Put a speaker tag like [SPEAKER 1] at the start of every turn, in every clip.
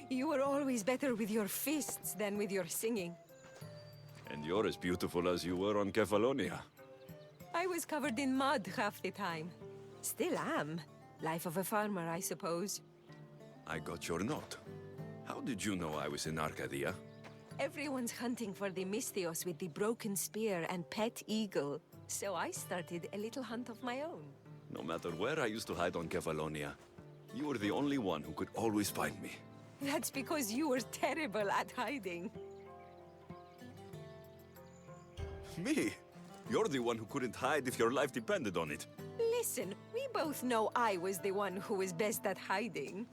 [SPEAKER 1] You were always better with your fists than with your singing.
[SPEAKER 2] And you're as beautiful as you were on Kefalonia.
[SPEAKER 1] I was covered in mud half the time. Still am. Life of a farmer, I suppose.
[SPEAKER 2] I got your note. How did you know I was in Arcadia?
[SPEAKER 1] Everyone's hunting for the Misthios with the broken spear and pet eagle. So I started a little hunt of my own.
[SPEAKER 2] No matter where I used to hide on Kefalonia, you were the only one who could always find me.
[SPEAKER 1] That's because you were terrible at hiding.
[SPEAKER 2] Me? You're the one who couldn't hide if your life depended on it.
[SPEAKER 1] Listen, we both know I was the one who was best at hiding.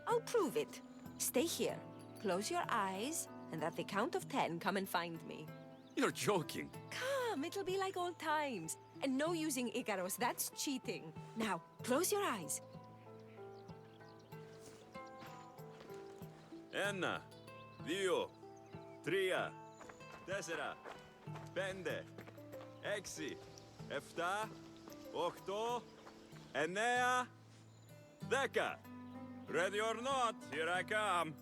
[SPEAKER 1] I'll prove it. Stay here, close your eyes, and at the count of 10, come and find me.
[SPEAKER 2] You're joking.
[SPEAKER 1] Come, it'll be like old times. And no using Icaros, that's cheating. Now, close your eyes.
[SPEAKER 2] Ένα, δύο, τρία, τέσσερα, πέντε, έξι, εφτά, οχτώ, εννέα, δέκα. Ready or not, here I come.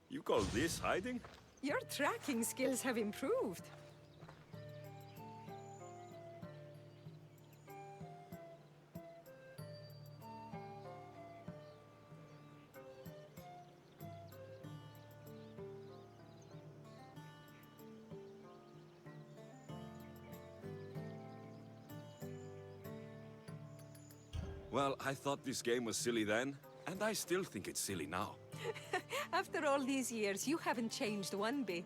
[SPEAKER 2] You call this hiding?
[SPEAKER 1] Your tracking skills have improved.
[SPEAKER 2] Well, I thought this game was silly then, and I still think it's silly now.
[SPEAKER 1] After all these years, you haven't changed one bit.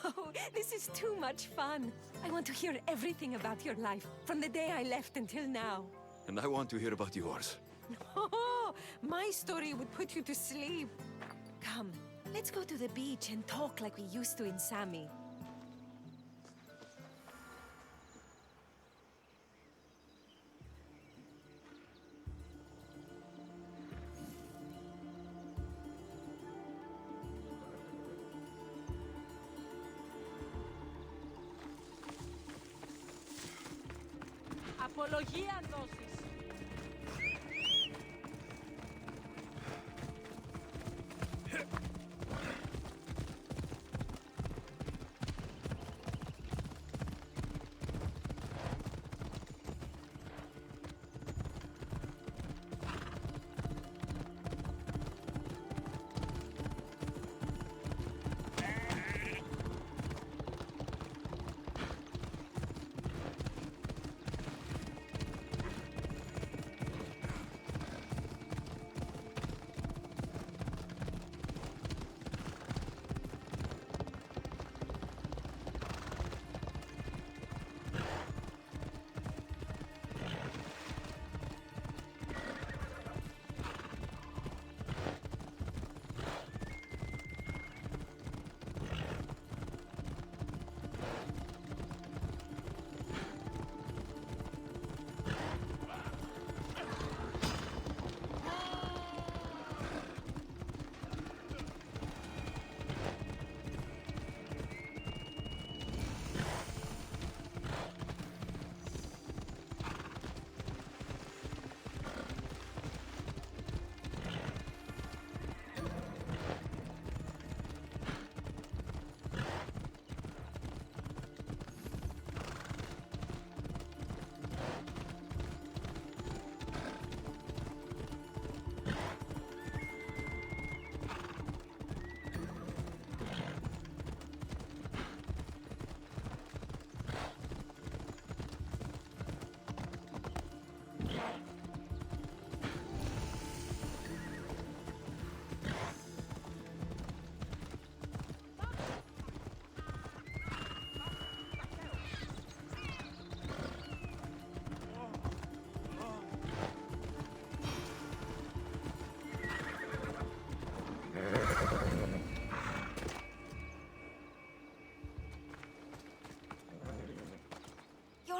[SPEAKER 1] Oh, this is too much fun. I want to hear everything about your life, from the day I left until now.
[SPEAKER 2] And I want to hear about yours.
[SPEAKER 1] Oh, my story would put you to sleep. Come, let's go to the beach and talk like we used to in Sami.
[SPEAKER 3] Απολογία αν δώσεις.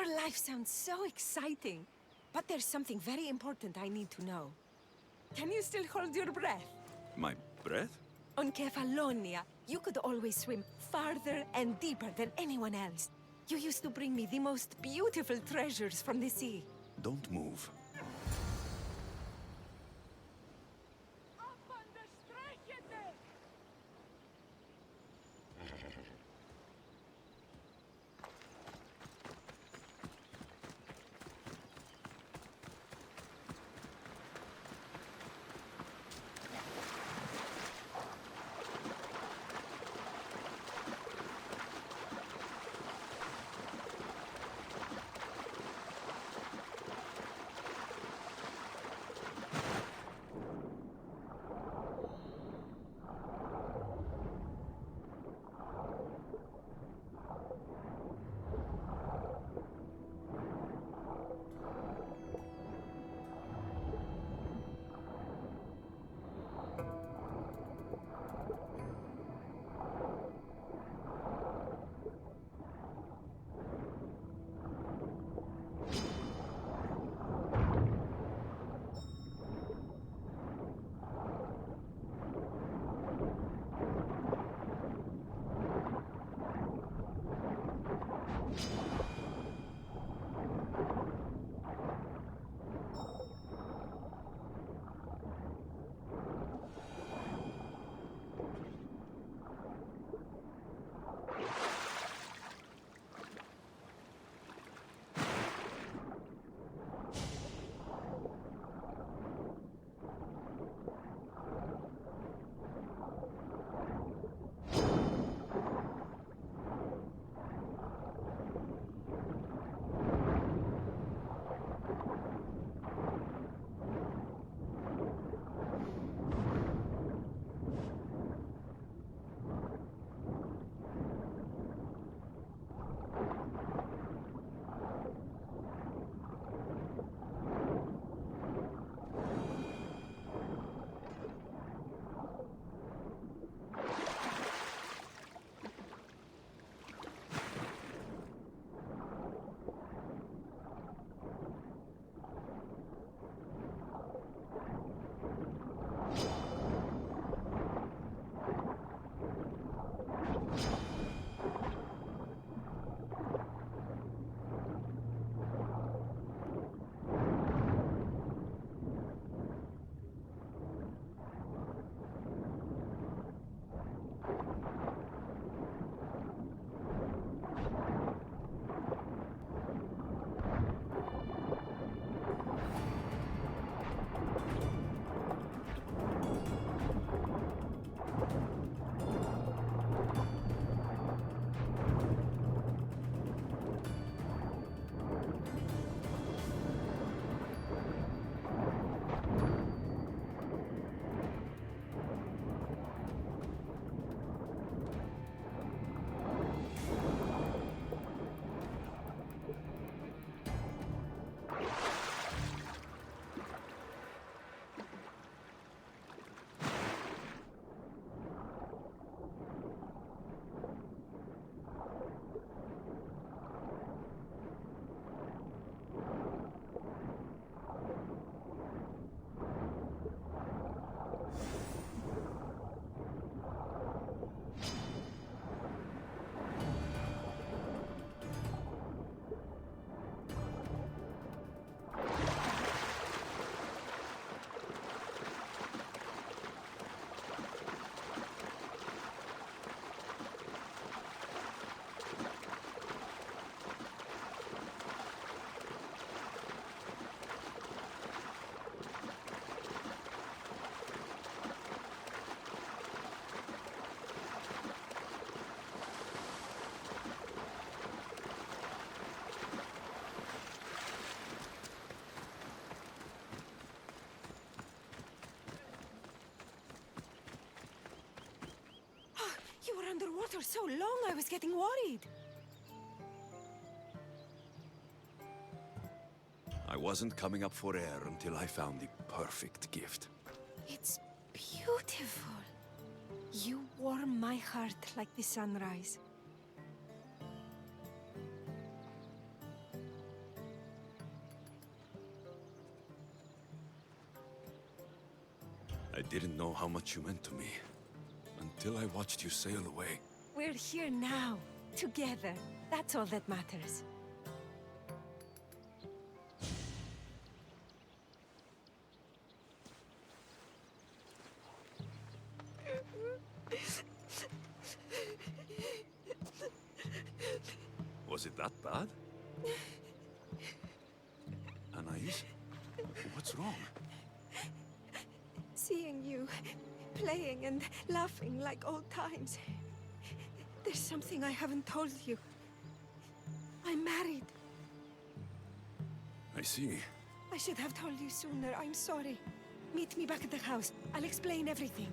[SPEAKER 1] Your life sounds so exciting. But there's something very important I need to know. Can you still hold your breath?
[SPEAKER 2] My breath?
[SPEAKER 1] On Kefalonia, you could always swim farther and deeper than anyone else. You used to bring me the most beautiful treasures from the sea.
[SPEAKER 2] Don't move.
[SPEAKER 1] You were underwater so long, I was getting worried.
[SPEAKER 2] I wasn't coming up for air until I found the perfect gift.
[SPEAKER 1] It's beautiful. You warm my heart like the sunrise.
[SPEAKER 2] I didn't know how much you meant to me until I watched you sail away.
[SPEAKER 1] We're here now, together. That's all that matters.
[SPEAKER 2] Was it that bad? Anais? What's wrong?
[SPEAKER 1] Seeing you, playing and laughing like old times. There's something I haven't told you. I'm married.
[SPEAKER 2] I see.
[SPEAKER 1] I should have told you sooner. I'm sorry. Meet me back at the house. I'll explain everything.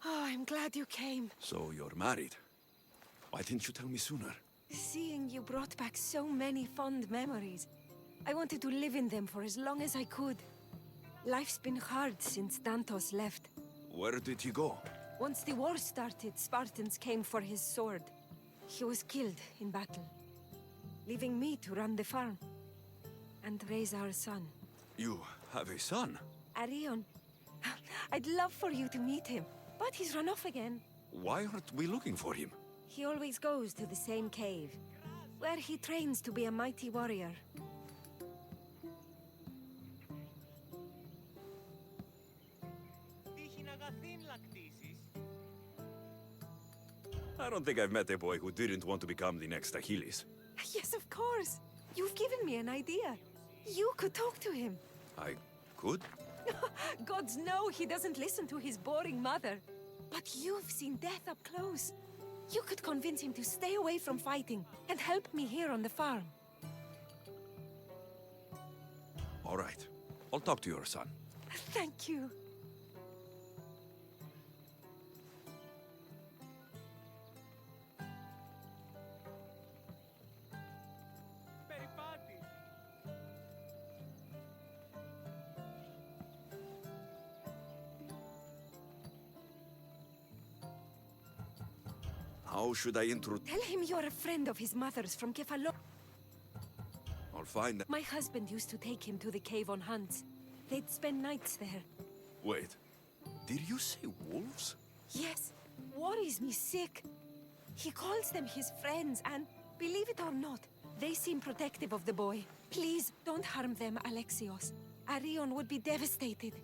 [SPEAKER 1] Oh, I'm glad you came.
[SPEAKER 2] So you're married. Why didn't you tell me sooner?
[SPEAKER 1] Seeing you brought back so many fond memories. I wanted to live in them for as long as I could. Life's been hard since Dantos left.
[SPEAKER 2] Where did he go?
[SPEAKER 1] Once the war started, Spartans came for his sword. He was killed in battle, leaving me to run the farm and raise our son.
[SPEAKER 2] You have a son?
[SPEAKER 1] Arion. I'd love for you to meet him, but he's run off again.
[SPEAKER 2] Why aren't we looking for him?
[SPEAKER 1] He always goes to the same cave, where he trains to be a mighty warrior.
[SPEAKER 2] I don't think I've met a boy who didn't want to become the next Achilles.
[SPEAKER 1] Yes, of course. You've given me an idea. You could talk to him.
[SPEAKER 2] I could?
[SPEAKER 1] Gods know he doesn't listen to his boring mother. But you've seen death up close. You could convince him to stay away from fighting and help me here on the farm.
[SPEAKER 2] All right. I'll talk to your son.
[SPEAKER 1] Thank you.
[SPEAKER 2] How should I introduce?
[SPEAKER 1] Tell him you're a friend of his mother's from Kefalo.
[SPEAKER 2] I'll find.
[SPEAKER 1] My husband used to take him to the cave on hunts. They'd spend nights there.
[SPEAKER 2] Wait. Did you say wolves?
[SPEAKER 1] Yes, worries me sick. He calls them his friends, and believe it or not, they seem protective of the boy. Please, don't harm them, Alexios. Arion would be devastated.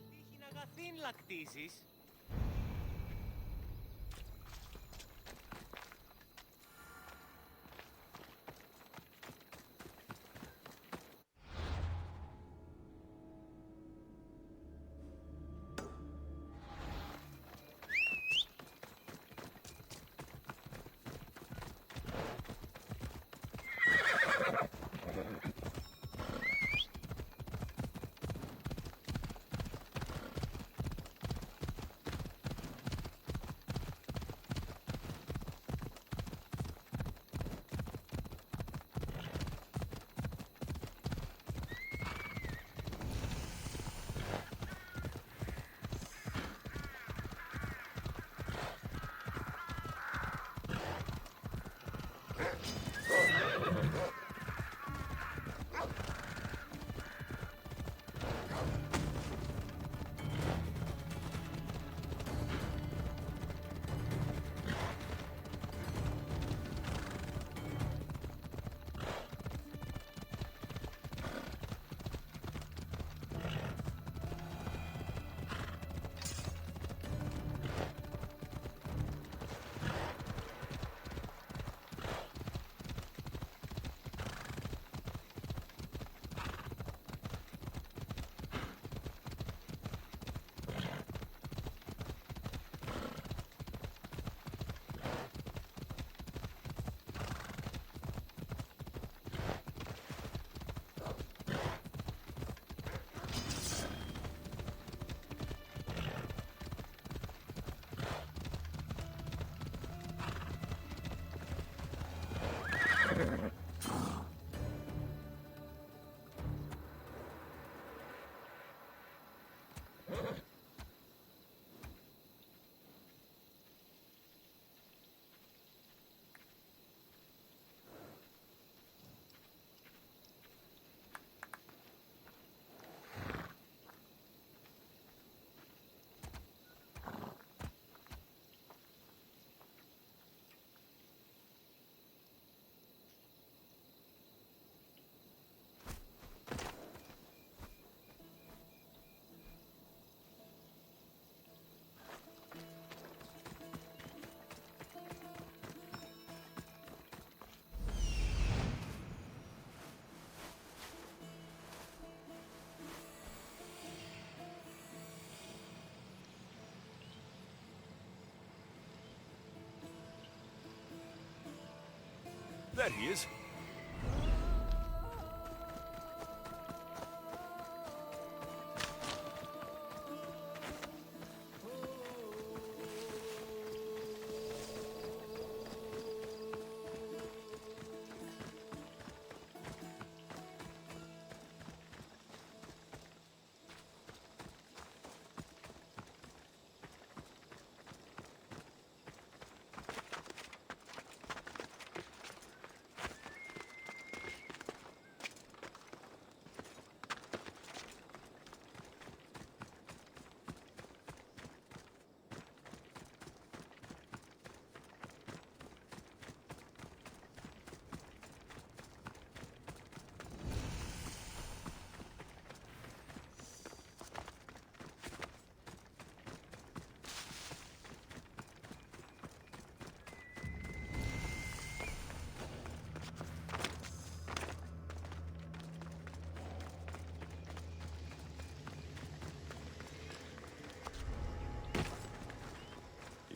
[SPEAKER 2] There he is.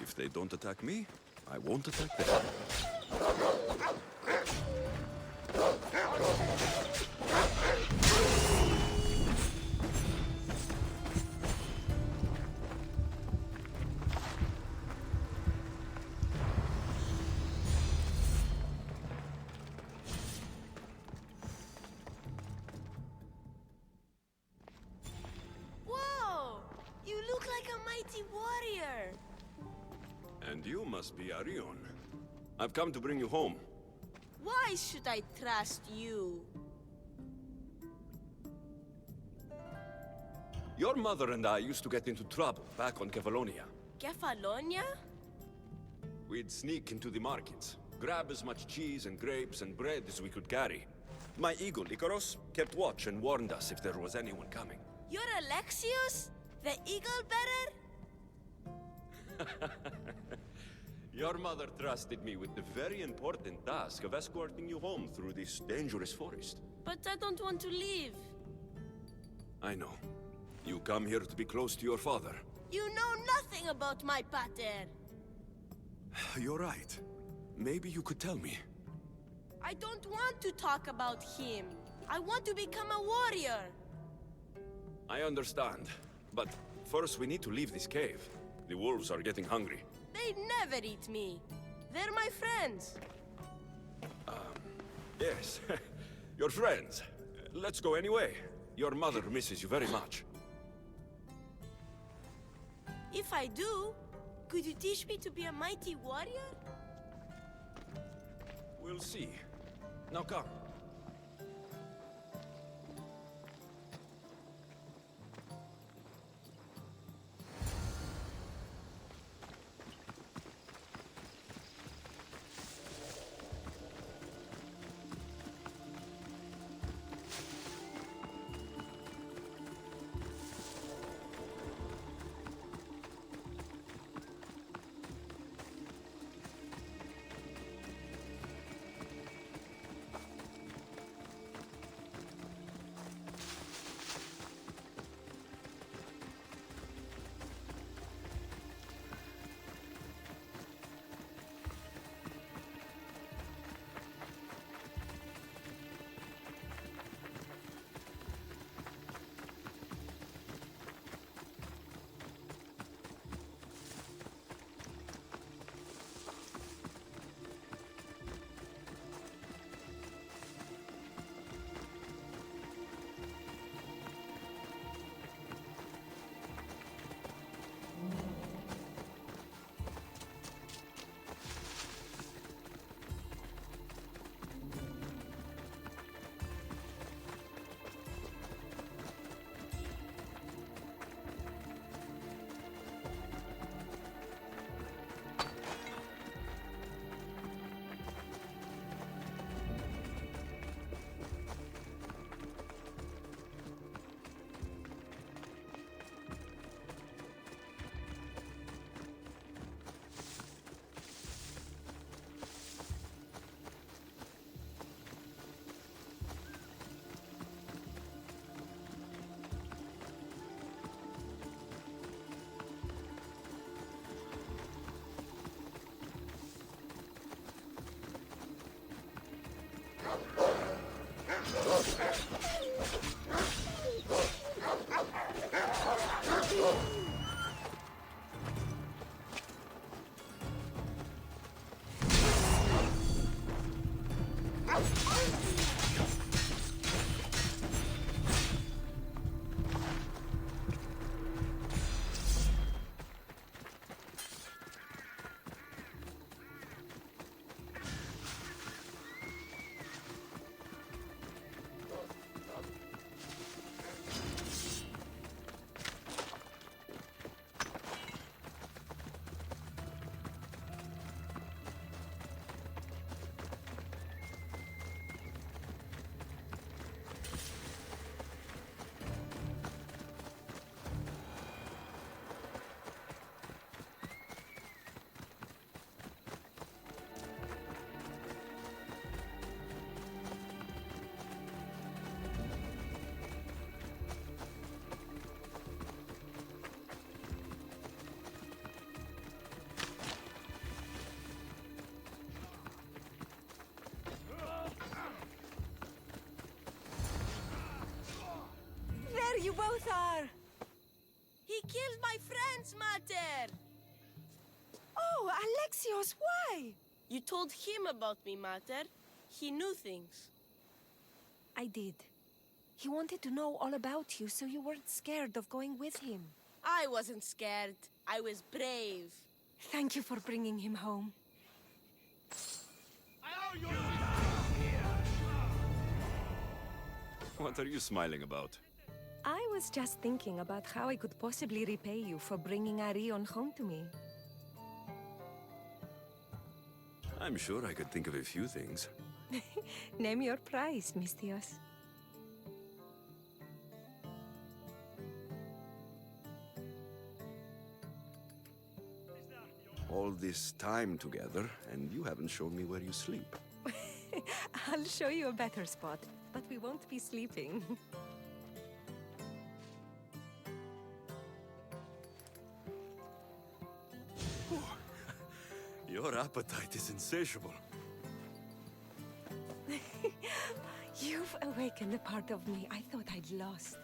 [SPEAKER 2] If they don't attack me, I won't attack them.
[SPEAKER 3] Whoa! You look like a mighty warrior!
[SPEAKER 2] And you must be Arion. I've come to bring you home.
[SPEAKER 3] Why should I trust you?
[SPEAKER 2] Your mother and I used to get into trouble back on Kefalonia.
[SPEAKER 3] Kefalonia?
[SPEAKER 2] We'd sneak into the markets, grab as much cheese and grapes and bread as we could carry. My eagle, Icaros, kept watch and warned us if there was anyone coming.
[SPEAKER 3] You're Alexios? The eagle bearer?
[SPEAKER 2] Your mother trusted me with the very important task of escorting you home through this dangerous forest.
[SPEAKER 3] But I don't want to leave.
[SPEAKER 2] I know. You come here to be close to your father.
[SPEAKER 3] You know nothing about my pater.
[SPEAKER 2] You're right. Maybe you could tell me.
[SPEAKER 3] I don't want to talk about him. I want to become a warrior.
[SPEAKER 2] I understand. But first we need to leave this cave. The wolves are getting hungry.
[SPEAKER 3] They never eat me. They're my friends.
[SPEAKER 2] Yes. Your friends. Let's go anyway. Your mother misses you very much.
[SPEAKER 3] If I do, could you teach me to be a mighty warrior?
[SPEAKER 2] We'll see. Now come.
[SPEAKER 1] There you both are!
[SPEAKER 3] He killed my friends, Mater!
[SPEAKER 1] Oh, Alexios, why?
[SPEAKER 3] You told him about me, Mater. He knew things.
[SPEAKER 1] I did. He wanted to know all about you, so you weren't scared of going with him.
[SPEAKER 3] I wasn't scared. I was brave.
[SPEAKER 1] Thank you for bringing him home.
[SPEAKER 2] What are you smiling about?
[SPEAKER 1] I was just thinking about how I could possibly repay you for bringing Arion home to me.
[SPEAKER 2] I'm sure I could think of a few things.
[SPEAKER 1] Name your price, Mistios.
[SPEAKER 2] All this time together, and you haven't shown me where you sleep.
[SPEAKER 1] I'll show you a better spot, but we won't be sleeping.
[SPEAKER 2] Your appetite is insatiable.
[SPEAKER 1] You've awakened a part of me I thought I'd lost.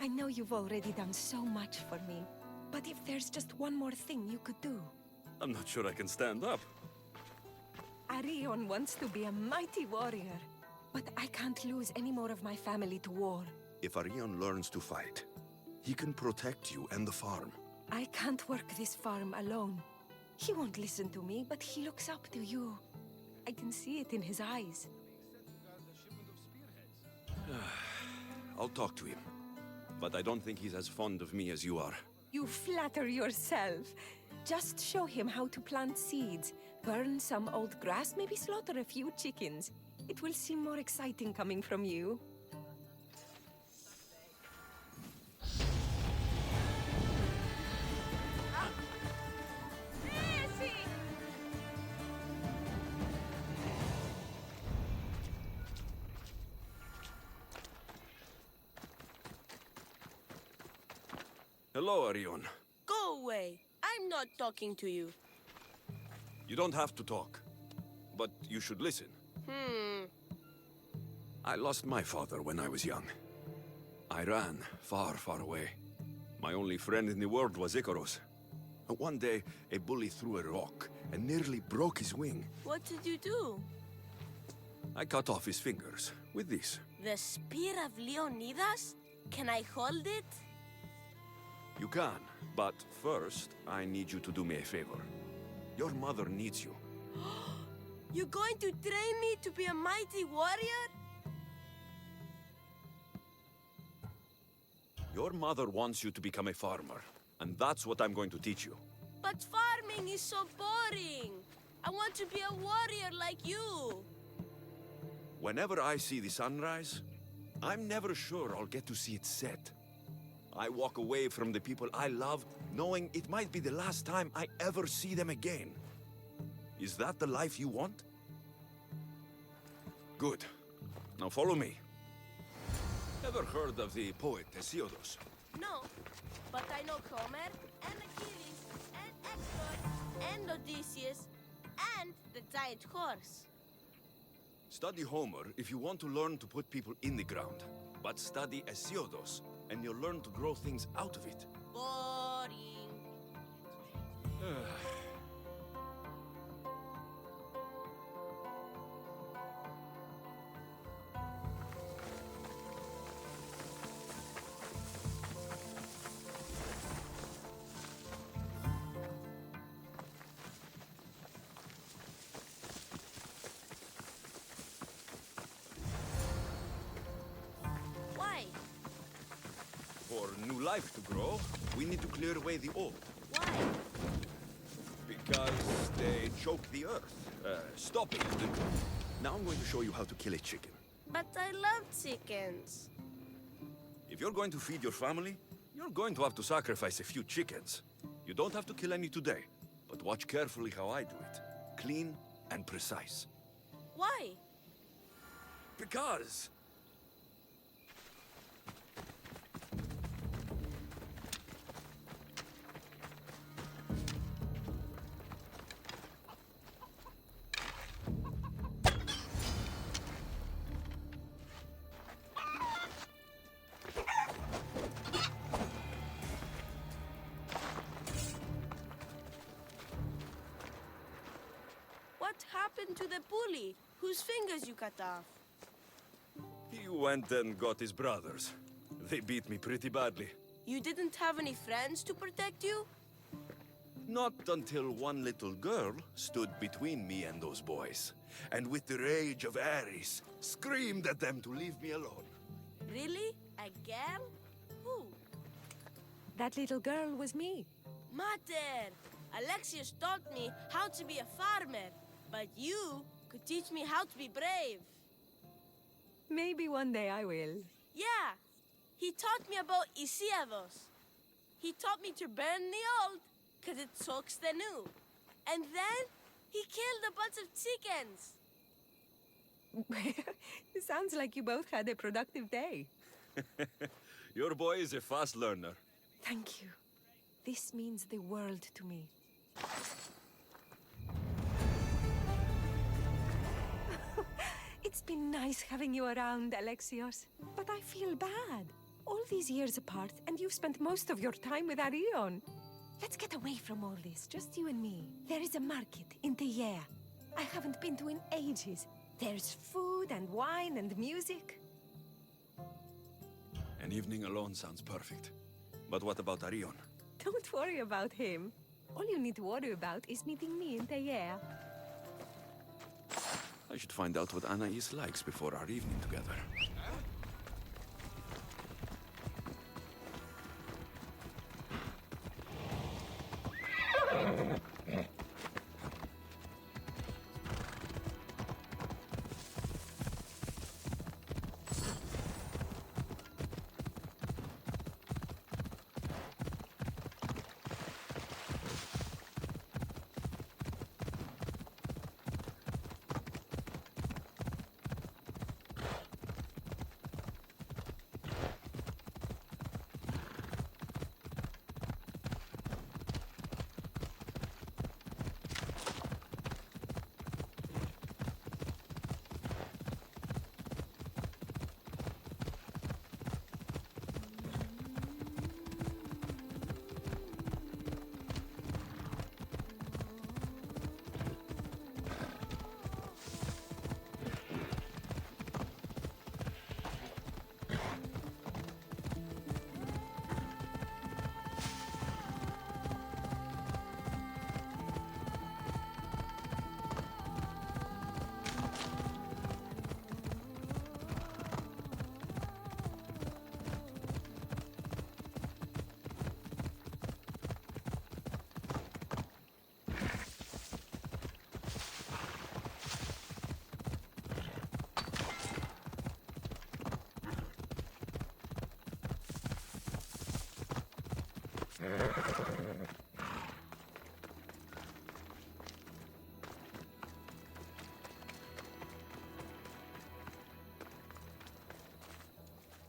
[SPEAKER 1] I know you've already done so much for me, but if there's just one more thing you could do.
[SPEAKER 2] I'm not sure I can stand up.
[SPEAKER 1] Arion wants to be a mighty warrior, but I can't lose any more of my family to war.
[SPEAKER 2] If Arion learns to fight, he can protect you and the farm.
[SPEAKER 1] I can't work this farm alone. He won't listen to me, but he looks up to you. I can see it in his eyes.
[SPEAKER 2] I'll talk to him. But I don't think he's as fond of me as you are.
[SPEAKER 1] You flatter yourself. Just show him how to plant seeds, burn some old grass, maybe slaughter a few chickens. It will seem more exciting coming from you.
[SPEAKER 2] Hello, Arion.
[SPEAKER 3] Go away. I'm not talking to you.
[SPEAKER 2] You don't have to talk, but you should listen. I lost my father when I was young. I ran far, far away. My only friend in the world was Icaros. One day, a bully threw a rock and nearly broke his wing.
[SPEAKER 3] What did you do?
[SPEAKER 2] I cut off his fingers with this.
[SPEAKER 3] The spear of Leonidas? Can I hold it?
[SPEAKER 2] You can, but first, I need you to do me a favor. Your mother needs you.
[SPEAKER 3] You're going to train me to be a mighty warrior?
[SPEAKER 2] Your mother wants you to become a farmer, and that's what I'm going to teach you.
[SPEAKER 3] But farming is so boring. I want to be a warrior like you.
[SPEAKER 2] Whenever I see the sunrise, I'm never sure I'll get to see it set. I walk away from the people I love, knowing it might be the last time I ever see them again. Is that the life you want? Good. Now follow me. Ever heard of the poet Hesiodos?
[SPEAKER 3] No, but I know Homer, and Achilles, and Hector, and Odysseus, and the giant horse.
[SPEAKER 2] Study Homer if you want to learn to put people in the ground. But study Hesiodos, and you'll learn to grow things out of it.
[SPEAKER 3] Boring. Why?
[SPEAKER 2] For new life to grow, we need to clear away the old.
[SPEAKER 3] Why?
[SPEAKER 2] Because they choke the earth, stopping it. Now I'm going to show you how to kill a chicken.
[SPEAKER 3] But I love chickens.
[SPEAKER 2] If you're going to feed your family, you're going to have to sacrifice a few chickens. You don't have to kill any today, but watch carefully how I do it. Clean and precise.
[SPEAKER 3] Why?
[SPEAKER 2] Because...
[SPEAKER 3] What happened to the bully whose fingers you cut off?
[SPEAKER 2] He went and got his brothers. They beat me pretty badly.
[SPEAKER 3] You didn't have any friends to protect you?
[SPEAKER 2] Not until one little girl stood between me and those boys, and with the rage of Ares, screamed at them to leave me alone.
[SPEAKER 3] Really? A girl? Who?
[SPEAKER 1] That little girl was me.
[SPEAKER 3] Mater! Alexios taught me how to be a farmer, but you could teach me how to be brave.
[SPEAKER 1] Maybe one day I will.
[SPEAKER 3] Yeah, he taught me about Isiavos. He taught me to burn the old, because it soaks the new. And then he killed a bunch of chickens.
[SPEAKER 1] It sounds like you both had a productive day.
[SPEAKER 2] Your boy is a fast learner.
[SPEAKER 1] Thank you. This means the world to me. It's been nice having you around, Alexios. But I feel bad. All these years apart, and you've spent most of your time with Arion. Let's get away from all this, just you and me. There is a market in Teia. I haven't been to in ages. There's food and wine and music.
[SPEAKER 2] An evening alone sounds perfect. But what about Arion?
[SPEAKER 1] Don't worry about him. All you need to worry about is meeting me in Teia.
[SPEAKER 2] I should find out what Anais likes before our evening together.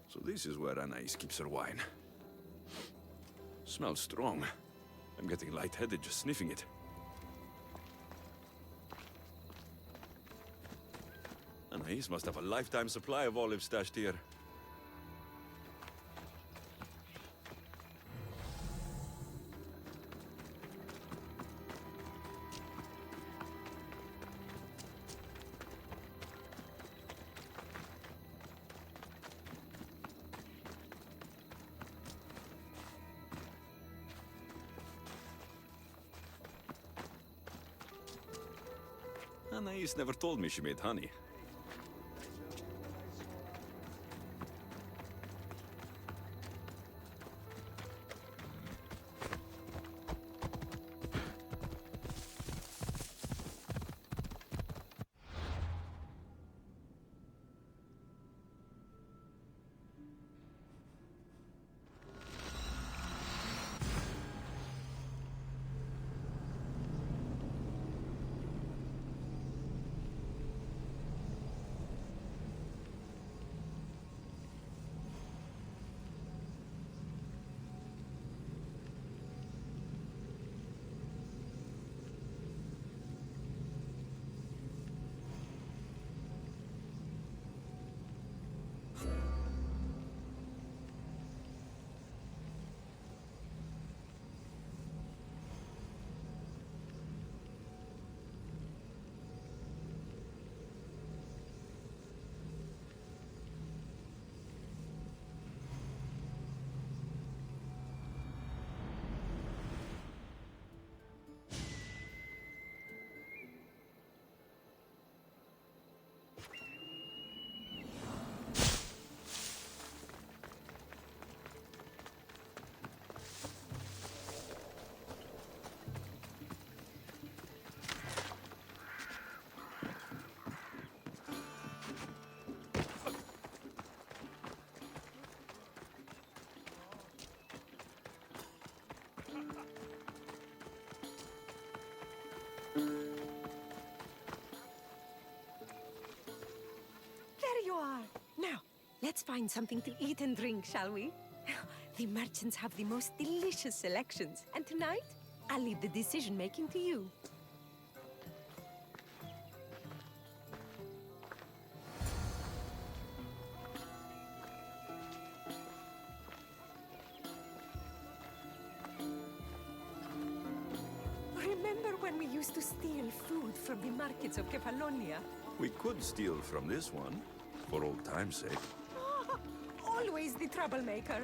[SPEAKER 2] So this is where Anais keeps her wine. Smells strong. I'm getting lightheaded just sniffing it. Anais must have a lifetime supply of olives stashed here. Anais never told me she made honey.
[SPEAKER 1] Let's find something to eat and drink, shall we? The merchants have the most delicious selections, and tonight, I'll leave the decision-making to you. Remember when we used to steal food from the markets of Kefalonia?
[SPEAKER 2] We could steal from this one, for old time's sake.
[SPEAKER 1] Always the troublemaker.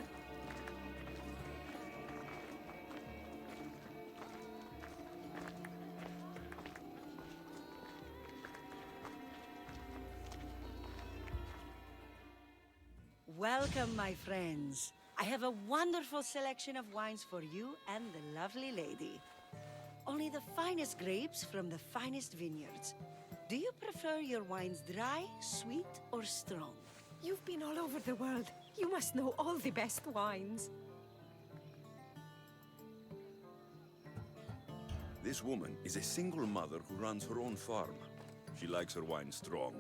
[SPEAKER 4] Welcome, my friends. I have a wonderful selection of wines for you and the lovely lady. Only the finest grapes from the finest vineyards. Do you prefer your wines dry, sweet, or strong?
[SPEAKER 1] You've been all over the world. You must know all the best wines.
[SPEAKER 2] This woman is a single mother who runs her own farm. She likes her wine strong.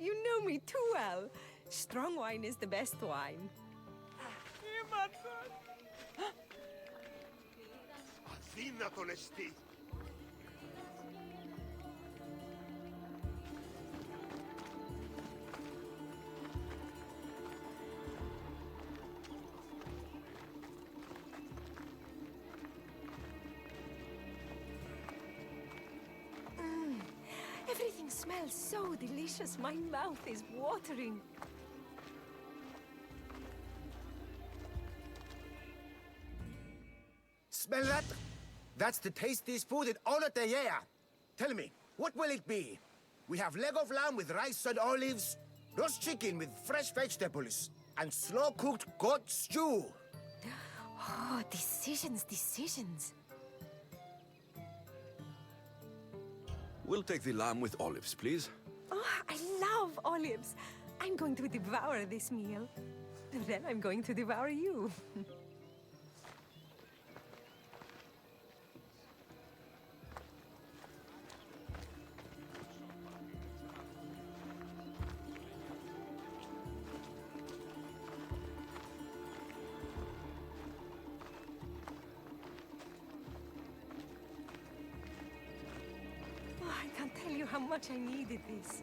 [SPEAKER 1] You know me too well. Strong wine is the best wine.
[SPEAKER 5] Αδύνατον εστί.
[SPEAKER 1] Everything smells so delicious. My mouth is watering.
[SPEAKER 6] Smell that? That's the tastiest food in all of the year. Tell me, what will it be? We have leg of lamb with rice and olives, roast chicken with fresh vegetables, and slow-cooked goat stew.
[SPEAKER 1] Oh, decisions, decisions.
[SPEAKER 2] We'll take the lamb with olives, please.
[SPEAKER 1] Oh, I love olives. I'm going to devour this meal. And then I'm going to devour you. Oh, I can't tell you how much I needed this.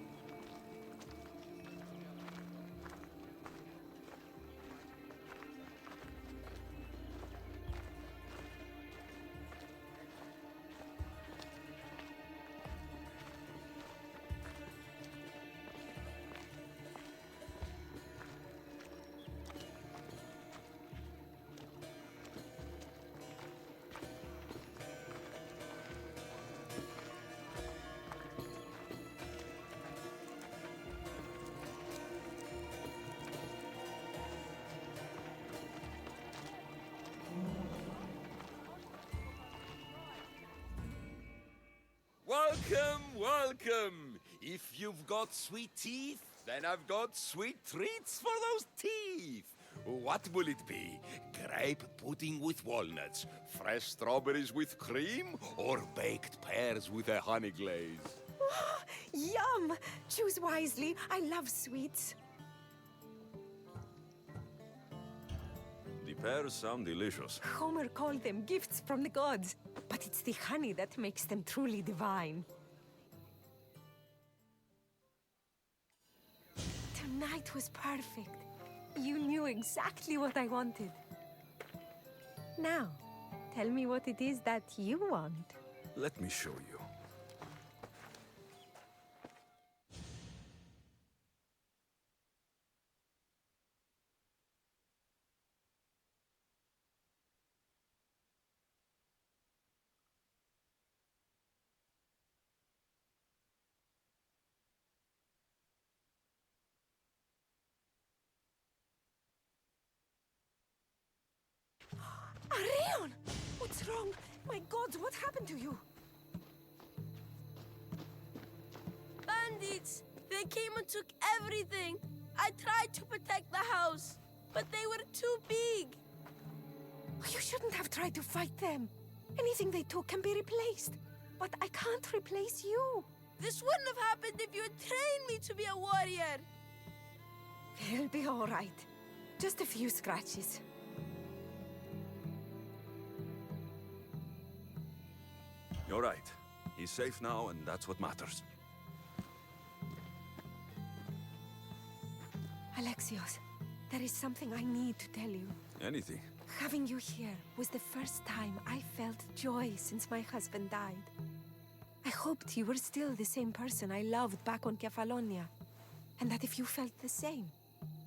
[SPEAKER 7] Welcome, welcome! If you've got sweet teeth, then I've got sweet treats for those teeth. What will it be? Grape pudding with walnuts, fresh strawberries with cream, or baked pears with a honey glaze?
[SPEAKER 1] Oh, yum! Choose wisely. I love sweets.
[SPEAKER 2] The pears sound delicious.
[SPEAKER 1] Homer called them gifts from the gods. But it's the honey that makes them truly divine. Tonight was perfect. You knew exactly what I wanted. Now, tell me what it is that you want.
[SPEAKER 2] Let me show you.
[SPEAKER 1] Arion! What's wrong? My gods, what happened to you?
[SPEAKER 3] Bandits! They came and took everything. I tried to protect the house, but they were too big.
[SPEAKER 1] You shouldn't have tried to fight them. Anything they took can be replaced. But I can't replace you.
[SPEAKER 3] This wouldn't have happened if you had trained me to be a warrior.
[SPEAKER 1] They'll be all right. Just a few scratches.
[SPEAKER 2] You're right. He's safe now, and that's what matters.
[SPEAKER 1] Alexios, there is something I need to tell you.
[SPEAKER 2] Anything.
[SPEAKER 1] Having you here was the first time I felt joy since my husband died. I hoped you were still the same person I loved back on Kefalonia, and that if you felt the same,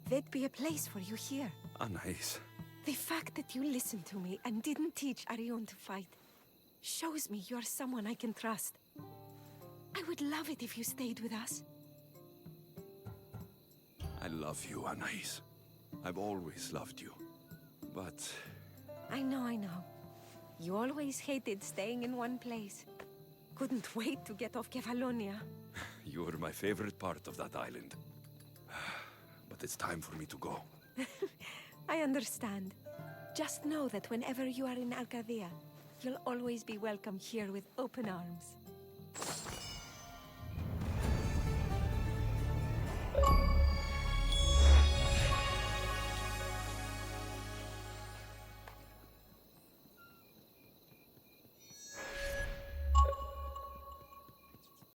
[SPEAKER 1] there'd be a place for you here.
[SPEAKER 2] Anais.
[SPEAKER 1] The fact that you listened to me and didn't teach Arion to fight shows me you're someone I can trust. I would love it if you stayed with us.
[SPEAKER 2] I love you, Anais. I've always loved you. But...
[SPEAKER 1] I know. You always hated staying in one place. Couldn't wait to get off Kefalonia.
[SPEAKER 2] you were my favorite part of that island. But it's time for me to go.
[SPEAKER 1] I understand. Just know that whenever you are in Arcadia, you'll always be welcome here with open arms.